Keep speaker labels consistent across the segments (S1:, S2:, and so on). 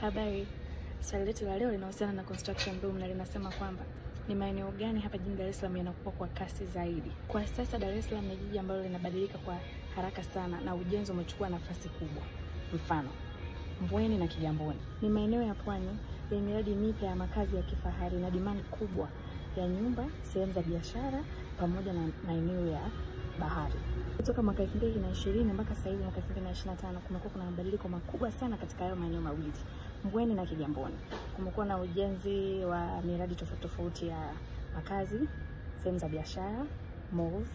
S1: Habari, swali letu la leo linahusiana na construction boom na linasema kwamba ni maeneo gani hapa jijini Dar es Salaam yanakuwa kwa kasi zaidi. Kwa sasa Dar es Salaam ni jiji ambalo linabadilika kwa haraka sana na ujenzi umechukua nafasi kubwa. Mfano, Mbweni na Kigamboni ni maeneo ya pwani yenye miradi mipya ya makazi ya kifahari na demand kubwa ya nyumba, sehemu za biashara pamoja na maeneo ya bahari. Kutoka mwaka 2020 mpaka sasa hivi mwaka 2025 kumekuwa kuna mabadiliko makubwa sana katika hayo maeneo mawili, Mbweni na Kigamboni. Kumekuwa na ujenzi wa miradi tofauti ya makazi, sehemu za biashara, malls,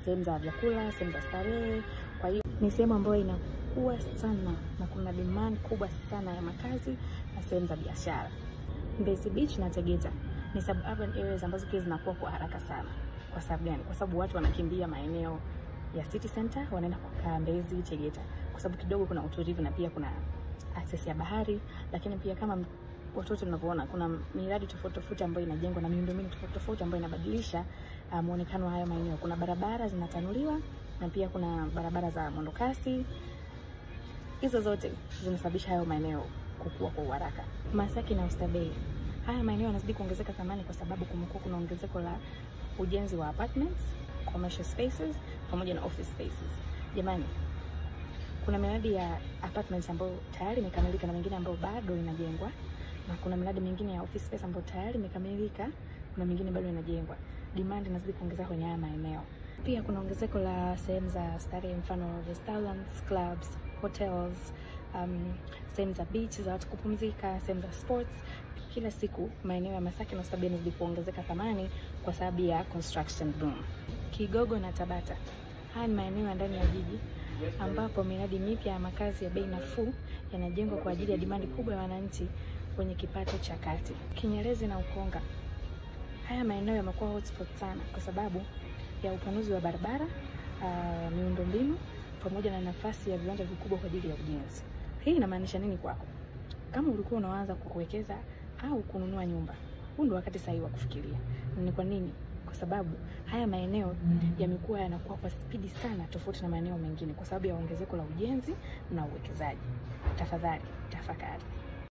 S1: sehemu za vyakula, sehemu za starehe. Kwa hiyo ni sehemu ambayo inakuwa sana na kuna demand kubwa sana ya makazi na sehemu za biashara. Mbezi Beach na Tegeta ni suburban areas ambazo pia zinakuwa kwa haraka sana. Kwa sababu gani? Kwa sababu watu wanakimbia maeneo ya city center wanaenda kukaa Mbezi, Tegeta kwa sababu kidogo kuna utulivu na pia kuna access ya bahari, lakini pia kama watoto tunavyoona kuna miradi tofauti ambayo inajengwa na miundombinu tofauti ambayo inabadilisha muonekano wa haya maeneo. Kuna barabara zinatanuliwa na pia kuna barabara za mwendokasi. Hizo zote zinasababisha hayo maeneo kukua kwa haraka. Masaki na Oysterbay, haya maeneo yanazidi kuongezeka thamani kwa sababu kumekuwa kuna ongezeko la ujenzi wa apartments, commercial spaces pamoja na office spaces. Jamani, kuna miradi ya apartments ambayo tayari imekamilika na mingine ambayo bado inajengwa, na kuna miradi mingine ya office space ambayo tayari imekamilika, kuna mingine bado inajengwa. Demand inazidi kuongezeka kwenye haya maeneo. Pia kuna ongezeko la sehemu za starehe, mfano restaurants, clubs, hotels, sehemu za beach za watu kupumzika, sehemu za sports. Kila siku maeneo ya Masaki na Oysterbay yanazidi kuongezeka thamani kwa sababu ya construction boom. Kigogo na Tabata, haya ni maeneo ya ndani ya jiji ambapo miradi mipya ya makazi ya bei nafuu yanajengwa kwa ajili ya demand kubwa ya wananchi wenye kipato cha kati. Kinyerezi na Ukonga, haya maeneo yamekuwa hotspot sana kwa sababu ya upanuzi wa barabara, miundombinu pamoja na nafasi ya viwanja vikubwa kwa ajili ya ujenzi. Hii inamaanisha nini kwako? Kama ulikuwa unaanza kuwekeza au kununua nyumba, huu ndio wakati sahihi wa kufikiria. Ni kwa nini? Kwa sababu haya maeneo yamekuwa yanakuwa kwa spidi sana tofauti na maeneo mengine kwa sababu ya ongezeko la ujenzi na uwekezaji. Tafadhali, tafakari.